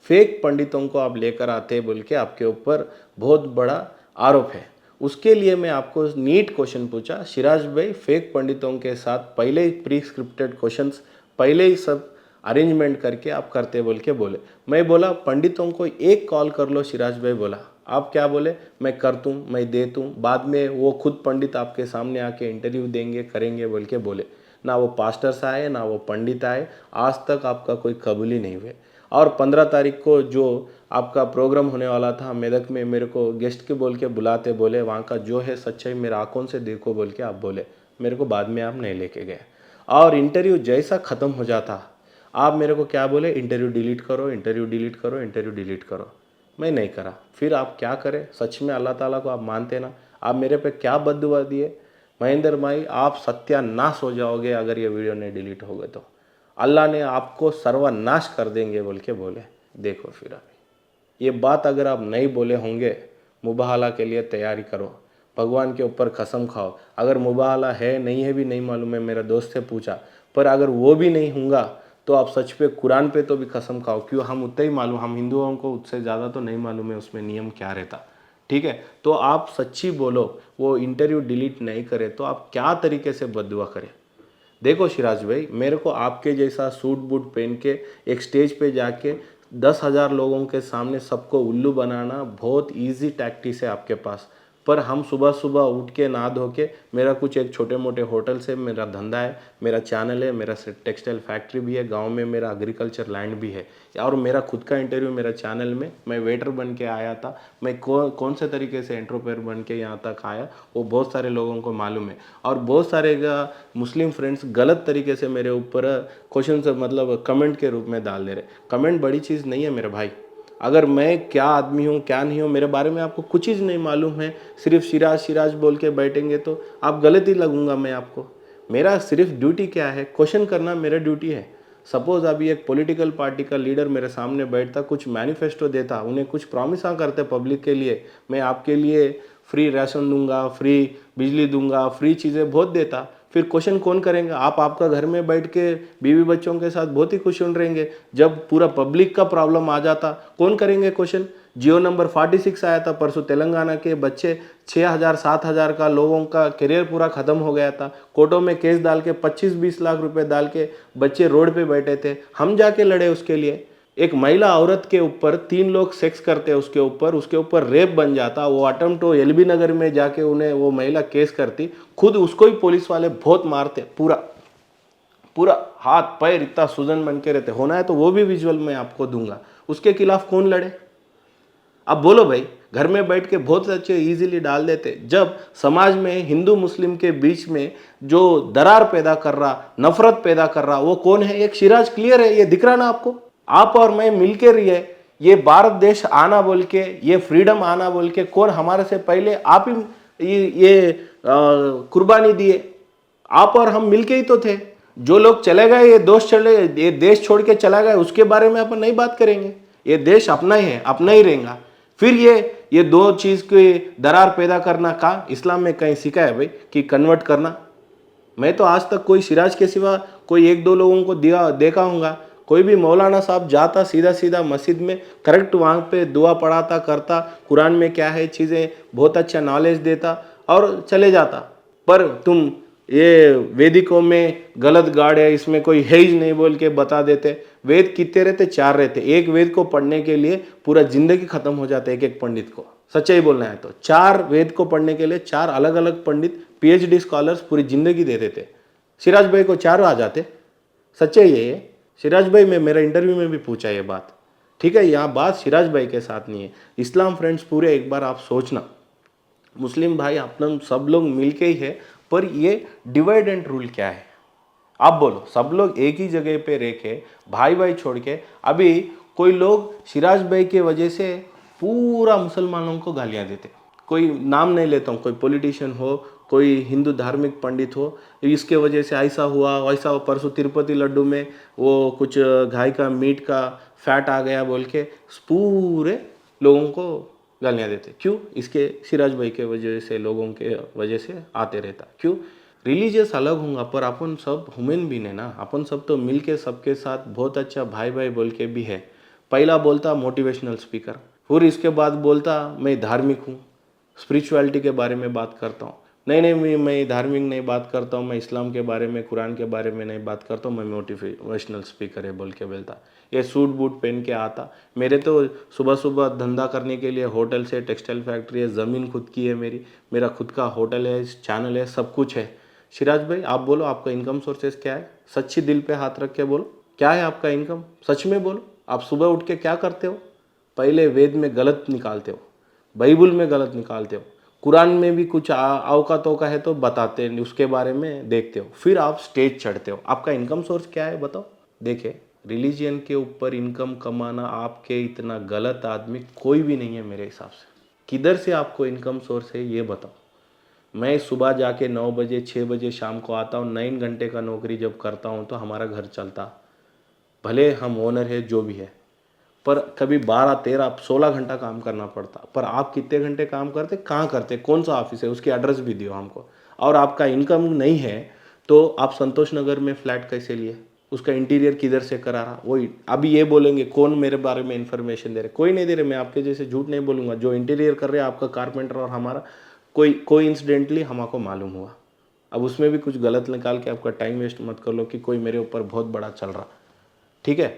Fake पंडितों को आप लेकर आते बोल के आपके ऊपर बहुत बड़ा आरोप है। उसके लिए मैं आपको नीट क्वेश्चन पूछा, सिराज भाई फेक पंडितों के साथ पहले ही प्री स्क्रिप्टेड क्वेश्चंस पहले ही सब अरेंजमेंट करके आप करते बोल के बोले। मैं बोला पंडितों को एक कॉल कर लो, सिराज भाई बोला। आप क्या बोले, मैं कर दूँ, मैं दे दूँ, बाद में वो खुद पंडित आपके सामने आके इंटरव्यू देंगे करेंगे बोल के बोले। ना वो पास्टर्स आए ना वो पंडित आए, आज तक आपका कोई कबूल ही नहीं हुए। और 15 तारीख को जो आपका प्रोग्राम होने वाला था मेदक में, मेरे को गेस्ट के बोल के बुलाते, बोले वहाँ का जो है सच्चाई मेरे आंखों से देखो बोल के आप बोले। मेरे को बाद में आप नहीं लेके गए और इंटरव्यू जैसा ख़त्म हो जाता आप मेरे को क्या बोले, इंटरव्यू डिलीट करो, इंटरव्यू डिलीट करो, इंटरव्यू डिलीट करो। मैं नहीं करा। फिर आप क्या करें, सच में अल्लाह ताला को आप मानते ना, आप मेरे पे क्या बद्दुआ दिए। महेंद्र भाई आप सत्यानाश हो जाओगे अगर ये वीडियो नहीं डिलीट हो गए तो, अल्लाह ने आपको सर्वनाश कर देंगे बोल के बोले। देखो फिर अभी ये बात अगर आप नहीं बोले होंगे, मुबाहला के लिए तैयारी करो, भगवान के ऊपर कसम खाओ। अगर मुबाहला है नहीं है भी नहीं मालूम है, मेरा दोस्त से पूछा, पर अगर वो भी नहीं होगा तो आप सच पे कुरान पे तो भी कसम खाओ। क्यों, हम उतना ही मालूम, हम हिंदुओं को उससे ज़्यादा तो नहीं मालूम है उसमें नियम क्या रहता। ठीक है, तो आप सच्ची बोलो, वो इंटरव्यू डिलीट नहीं करे तो आप क्या तरीके से बददुआ करें। देखो सिराज भाई, मेरे को आपके जैसा सूट बूट पहन के एक स्टेज पे जाके 10,000 लोगों के सामने सबको उल्लू बनाना बहुत इजी टैक्टिस है आपके पास। पर हम सुबह सुबह उठ के नहा धो के, मेरा कुछ एक छोटे मोटे होटल से मेरा धंधा है, मेरा चैनल है, मेरा टेक्सटाइल फैक्ट्री भी है, गांव में मेरा एग्रीकल्चर लैंड भी है, और मेरा खुद का इंटरव्यू मेरा चैनल में मैं वेटर बन के आया था। मैं कौन से तरीके से एंटरप्रेन्योर बन के यहाँ तक आया वो बहुत सारे लोगों को मालूम है। और बहुत सारे मुस्लिम फ्रेंड्स गलत तरीके से मेरे ऊपर क्वेश्चन से मतलब कमेंट के रूप में डाल दे रहे। कमेंट बड़ी चीज़ नहीं है मेरे भाई। अगर मैं क्या आदमी हूँ क्या नहीं हूँ मेरे बारे में आपको कुछ चीज़ नहीं मालूम है, सिर्फ सिराज सिराज बोल के बैठेंगे तो आप गलत ही लगूंगा मैं आपको। मेरा सिर्फ ड्यूटी क्या है, क्वेश्चन करना मेरा ड्यूटी है। सपोज अभी एक पॉलिटिकल पार्टी का लीडर मेरे सामने बैठता, कुछ मैनिफेस्टो देता, उन्हें कुछ प्रॉमिस करते पब्लिक के लिए, मैं आपके लिए फ्री राशन दूंगा, फ्री बिजली दूंगा, फ्री चीज़ें बहुत देता, फिर क्वेश्चन कौन करेंगे। आप आपका घर में बैठ के बीवी बच्चों के साथ बहुत ही खुश सुन रहेंगे, जब पूरा पब्लिक का प्रॉब्लम आ जाता कौन करेंगे क्वेश्चन। जियो नंबर 46 आया था परसों, तेलंगाना के बच्चे 6,000 7,000 का लोगों का करियर पूरा खत्म हो गया था। कोर्टों में केस डाल के 25-20 लाख रुपए डाल के बच्चे रोड पे बैठे थे, हम जाके लड़े उसके लिए। एक महिला औरत के ऊपर 3 लोग सेक्स करते हैं, उसके ऊपर रेप बन जाता, वो अटेम्प्ट तो एलबी नगर में जाके उन्हें वो महिला केस करती, खुद उसको ही पुलिस वाले बहुत मारते, पूरा पूरा हाथ पैर इतना सूजन बन के रहते। होना है तो वो भी विजुअल मैं आपको दूंगा। उसके खिलाफ कौन लड़े। अब बोलो भाई, घर में बैठ के बहुत अच्छे इजीली डाल देते। जब समाज में हिंदू मुस्लिम के बीच में जो दरार पैदा कर रहा, नफरत पैदा कर रहा, वो कौन है। एक सिराज क्लियर है, ये दिख रहा ना आपको। आप और मैं मिलके रहिए, ये भारत देश आना बोल के, ये फ्रीडम आना बोल के कौन हमारे से पहले आप ही ये कुर्बानी दिए। आप और हम मिलके ही तो थे। जो लोग चले गए, ये देश छोड़ के चला गया, उसके बारे में अपन नहीं बात करेंगे। ये देश अपना ही है, अपना ही रहेगा। फिर ये दो चीज की दरार पैदा करना का इस्लाम में कहीं सीखा है भाई कि कन्वर्ट करना। मैं तो आज तक कोई सिराज के सिवा कोई एक दो लोगों को देखा होगा। कोई भी मौलाना साहब जाता सीधा सीधा मस्जिद में, करेक्ट वहाँ पे दुआ पढ़ाता करता, कुरान में क्या है चीज़ें बहुत अच्छा नॉलेज देता और चले जाता। पर तुम ये वेदिकों में गलत गाड़ है, इसमें कोई है ही नहीं बोल के बता देते। वेद कितने रहते, 4 रहते। एक वेद को पढ़ने के लिए पूरा जिंदगी खत्म हो जाता है एक एक पंडित को। सच्चाई बोलना है तो 4 वेद को पढ़ने के लिए 4 अलग अलग पंडित पीएचडी स्कॉलर्स पूरी जिंदगी दे देते। सिराज भाई को 4 आ जाते। सच्चाई है ये। सिराज भाई में मेरा इंटरव्यू में भी पूछा ये बात। ठीक है, यहाँ बात सिराज भाई के साथ नहीं है। इस्लाम फ्रेंड्स पूरे एक बार आप सोचना, मुस्लिम भाई अपना सब लोग मिलके ही है, पर ये डिवाइड एंड रूल क्या है आप बोलो। सब लोग एक ही जगह पे रह के भाई भाई छोड़ के, अभी कोई लोग सिराज भाई के वजह से पूरा मुसलमानों को गालियां देते। कोई नाम नहीं लेता हूँ, कोई पॉलिटिशियन हो, कोई हिंदू धार्मिक पंडित हो, इसके वजह से ऐसा हुआ वैसा हुआ। परसों तिरुपति लड्डू में वो कुछ गाय का मीट का फैट आ गया बोल के पूरे लोगों को गालियाँ देते। क्यों, इसके सिराज भाई के वजह से, लोगों के वजह से आते रहता। क्यों, रिलीजियस अलग होगा पर अपन सब ह्यूमन बीन है ना, अपन सब तो मिल के सबके साथ बहुत अच्छा भाई भाई बोल के भी है। पहला बोलता मोटिवेशनल स्पीकर, फिर इसके बाद बोलता मैं धार्मिक हूँ, स्पिरिचुअलिटी के बारे में बात करता हूँ। नहीं नहीं, मैं धार्मिक नहीं बात करता हूँ, मैं इस्लाम के बारे में, कुरान के बारे में नहीं बात करता हूँ, मैं मोटिवेशनल स्पीकर है बोल के बोलता। ये सूट बूट पहन के आता। मेरे तो सुबह सुबह धंधा करने के लिए होटल से, टेक्सटाइल फैक्ट्री है, ज़मीन खुद की है मेरी, मेरा खुद का होटल है, चैनल है, सब कुछ है। सिराज भाई आप बोलो, आपका इनकम सोर्सेस क्या है? सच्ची दिल पे हाथ रख के बोलो, क्या है आपका इनकम? सच में बोलो, आप सुबह उठ के क्या करते हो? पहले वेद में गलत निकालते हो, बाइबल में गलत निकालते हो, कुरान में भी कुछ अवकातों का है तो बताते हैं, उसके बारे में देखते हो, फिर आप स्टेज चढ़ते हो। आपका इनकम सोर्स क्या है बताओ? देखिए, रिलीजियन के ऊपर इनकम कमाना आपके इतना गलत आदमी कोई भी नहीं है मेरे हिसाब से। किधर से आपको इनकम सोर्स है ये बताओ। मैं सुबह जाके 9 बजे 6 बजे शाम को आता हूँ, 9 घंटे का नौकरी जब करता हूँ तो हमारा घर चलता, भले हम ओनर है जो भी है, पर कभी 12 13 16 घंटा काम करना पड़ता। पर आप कितने घंटे काम करते, कहाँ करते, कौन सा ऑफिस है, उसकी एड्रेस भी दियो हमको। और आपका इनकम नहीं है तो आप संतोष नगर में फ्लैट कैसे लिए, उसका इंटीरियर किधर से करा रहा? वही अभी ये बोलेंगे कौन मेरे बारे में इन्फॉर्मेशन दे रहे? कोई नहीं दे रहे। मैं आपके जैसे झूठ नहीं बोलूँगा। जो इंटीरियर कर रहे हैं आपका कारपेंटर और हमारा कोई इंसिडेंटली हमको मालूम हुआ। अब उसमें भी कुछ गलत निकाल के आपका टाइम वेस्ट मत कर लो कि कोई मेरे ऊपर बहुत बड़ा चल रहा, ठीक है?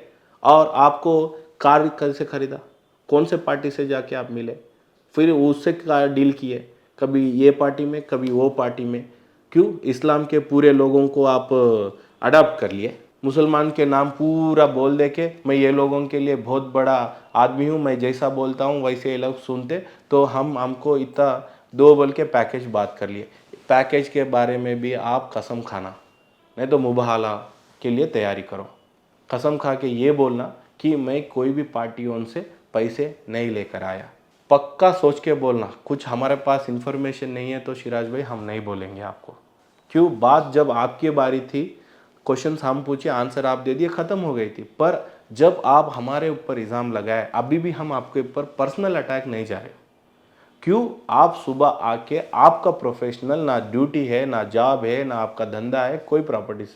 और आपको कार कैसे खरीदा, कौन से पार्टी से जाके आप मिले, फिर उससे क्या डील किए, कभी ये पार्टी में कभी वो पार्टी में, क्यों? इस्लाम के पूरे लोगों को आप अडॉप्ट कर लिए, मुसलमान के नाम पूरा बोल दे के मैं ये लोगों के लिए बहुत बड़ा आदमी हूँ, मैं जैसा बोलता हूँ वैसे ये लोग सुनते, तो हमको इतना दो बोल के पैकेज बात कर लिए। पैकेज के बारे में भी आप कसम खाना, नहीं तो मुबाहला के लिए तैयारी करो। कसम खा के ये बोलना कि मैं कोई भी पार्टियों से पैसे नहीं लेकर आया। पक्का सोच के बोलना। कुछ हमारे पास इन्फॉर्मेशन नहीं है तो सिराज भाई हम नहीं बोलेंगे आपको। क्यों? बात जब आपकी बारी थी, क्वेश्चंस हम पूछे, आंसर आप दे दिए, ख़त्म हो गई थी। पर जब आप हमारे ऊपर इल्ज़ाम लगाए, अभी भी हम आपके ऊपर पर्सनल अटैक नहीं जा रहे। क्यों? आप सुबह आके, आपका प्रोफेशनल ना ड्यूटी है, ना जॉब है, ना आपका धंधा है, कोई प्रॉपर्टीज,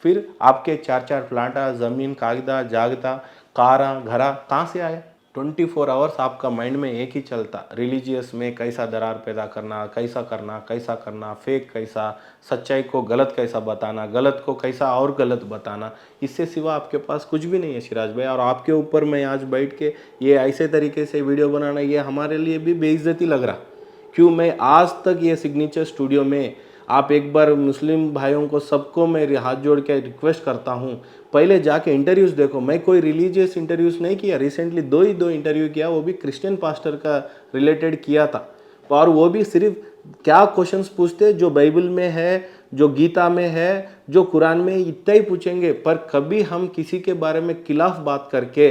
फिर आपके 4 प्लाटा, ज़मीन, कागदा, जागता, कारा, घरा कहाँ से आया? 24 आवर्स आपका माइंड में एक ही चलता, रिलीजियस में कैसा दरार पैदा करना, कैसा करना, कैसा करना, फेक कैसा, सच्चाई को गलत कैसा बताना, गलत को कैसा और गलत बताना। इससे सिवा आपके पास कुछ भी नहीं है सिराज भाई। और आपके ऊपर मैं आज बैठ के ये ऐसे तरीके से वीडियो बनाना, ये हमारे लिए भी बेइज्जती लग रहा। क्यों? मैं आज तक ये सिग्नेचर स्टूडियो में, आप एक बार मुस्लिम भाइयों को सबको मैं हाथ जोड़ के रिक्वेस्ट करता हूँ, पहले जाके इंटरव्यूज़ देखो। मैं कोई रिलीजियस इंटरव्यूज़ नहीं किया, रिसेंटली दो इंटरव्यू किया, वो भी क्रिश्चियन पास्टर का रिलेटेड किया था। और वो भी सिर्फ क्या क्वेश्चंस पूछते जो बाइबल में है, जो गीता में है, जो कुरान में, इतना ही पूछेंगे। पर कभी हम किसी के बारे में खिलाफ बात करके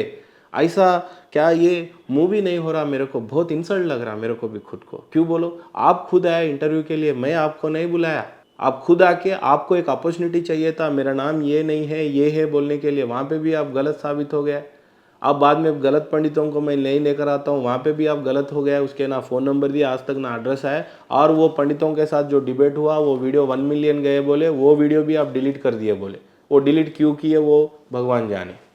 ऐसा, क्या ये मूवी नहीं हो रहा? मेरे को बहुत इंसल्ट लग रहा, मेरे को भी खुद को। क्यों बोलो? आप खुद आए इंटरव्यू के लिए, मैं आपको नहीं बुलाया। आप खुद आके, आपको एक अपॉर्चुनिटी चाहिए था, मेरा नाम ये नहीं है ये है बोलने के लिए, वहाँ पे भी आप गलत साबित हो गए। अब बाद में गलत पंडितों को मैं नहीं लेकर आता हूँ, वहाँ पे भी आप गलत हो गया। उसके ना फ़ोन नंबर दिया, आज तक ना एड्रेस आया। और वो पंडितों के साथ जो डिबेट हुआ, वो वीडियो 1 मिलियन गए बोले, वो वीडियो भी आप डिलीट कर दिए बोले। वो डिलीट क्यों किए वो भगवान जाने।